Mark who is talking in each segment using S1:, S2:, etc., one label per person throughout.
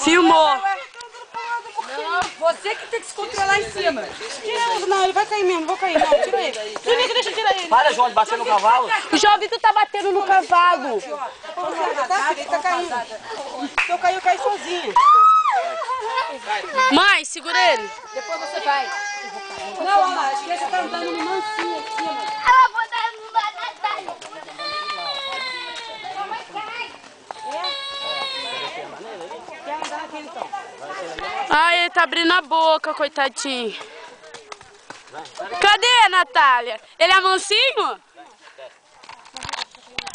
S1: Filmou.
S2: Não, você que tem que se controlar em cima. Tira, não, ele vai cair mesmo, vou cair. Não, tira ele. Deixa eu tirar ele.
S3: Para, João, de bater no cavalo.
S1: O João Vitor tá batendo no cavalo.
S2: Tá, ele tá caindo. Se eu cair, eu caio sozinha.
S1: Mãe, segura ele.
S2: Depois você vai. Não, olha lá, as crianças estão andando no mansinho em cima.
S4: Ela vai dar uma Natália.
S2: Quer andar naquele então?
S1: Ai, ele tá abrindo a boca, coitadinho. Cadê, Natália? Ele é mansinho?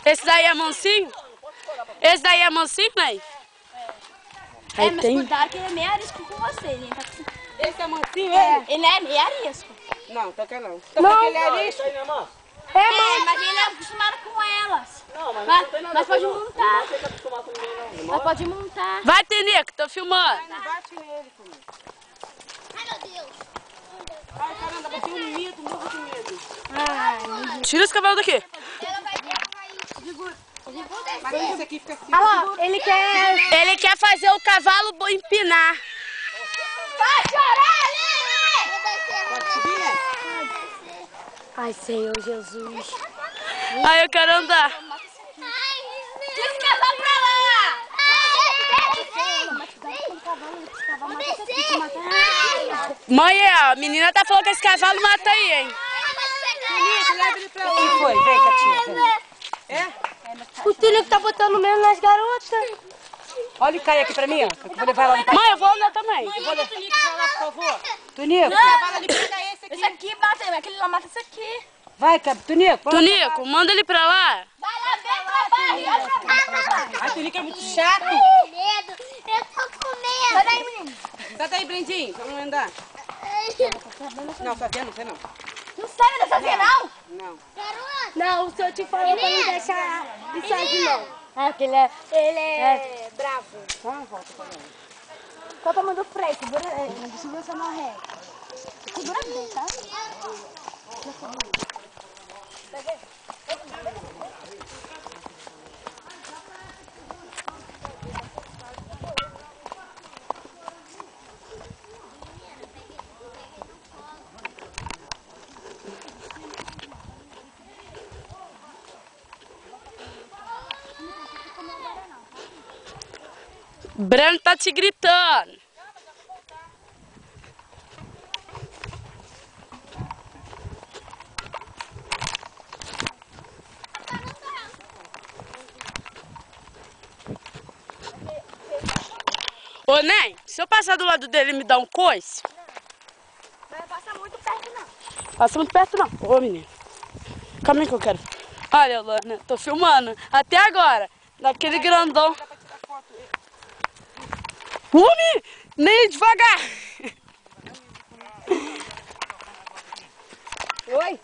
S1: Esse daí é mansinho? Esse daí é mansinho, né? Aí
S4: Mas
S1: tem...
S4: cuidado que ele é meio arisco com você, gente.
S2: Esse é mansinho, ele?
S4: Ele é meio arisco.
S2: Não, toca não.
S1: Não.
S2: Ele é arisco.
S4: Mas ele é acostumado com elas.
S3: Não,
S4: Mas pode montar.
S3: Não tem que acostumar com ninguém, não.
S4: Mas pode montar.
S1: Vai, Tenico, tô filmando.
S2: Não bate nele comigo.
S4: Ai, meu Deus.
S2: Ai, caramba, eu tenho medo, morro de medo.
S1: Tira esse cavalo daqui.
S4: Ela vai ter.
S2: Mas esse aqui fica assim.
S4: Olha lá, ele quer...
S1: Ele quer fazer o cavalo empinar.
S4: Vai chorar, Lili!
S2: Pode subir, né?
S1: Ai, Senhor Jesus. Ai, eu quero andar.
S4: Tira esse cavalo pra lá!
S1: Mãe, a menina tá falando que esse cavalo mata aí, hein?
S2: Leva ele pra lá. O que foi? Vem, Catinha. É?
S4: O Tunico tá botando medo nas garotas.
S2: Olha e cai aqui pra mim, ó. Eu vou levar lá no pai.
S1: Mãe, eu vou andar também.
S2: Vou levar o Tunico pra lá, por favor. Tunico.
S4: Não,
S2: ali, pega esse aqui.
S4: esse aqui mata, aquele lá mata esse aqui.
S2: Vai, Tunico.
S1: Tonico, manda ele pra lá.
S4: Vai lá ver trabalho.
S2: Ai, Tunico é muito chato.
S4: Medo, eu tô com medo. Sai daí, menino.
S2: Sai daí, Brendinho, pra não andar. Não, sozinha não sei não.
S4: Não sai dessa cena, não?
S2: Não.
S4: Não, o senhor te falou pra não deixar de sair, não. É, porque ele é bravo.
S2: Só uma volta pra lá.
S4: Qual o tamanho do freio? Segura essa mão ré. Segura bem, tá?
S1: Breno tá te gritando. Ô, Ney, se eu passar do lado dele e me dar um coice...
S4: Não vai passar muito perto, não.
S1: Passa muito perto, não. Ô, menino. Calma aí que eu quero. Olha, Lana, tô filmando. Até agora. Daquele grandão. Nem devagar.
S2: Oi?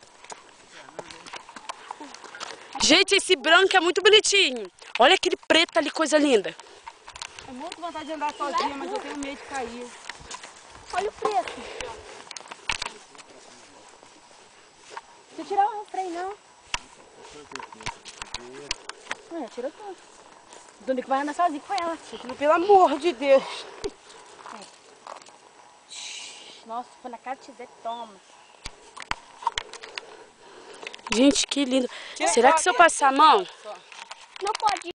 S1: Gente, esse branco é muito bonitinho. Olha aquele preto ali, coisa linda.
S2: É muito vontade de andar sozinha, mas eu tenho medo de cair.
S4: Olha o preço. Você tirou o freio, não? Não, tirou tudo. O Tonico vai andar sozinho com ela.
S2: Pelo amor de Deus.
S4: Nossa, foi na cara de dizer, toma.
S1: Gente, que lindo. Será que se eu passar a mão...
S4: Não pode.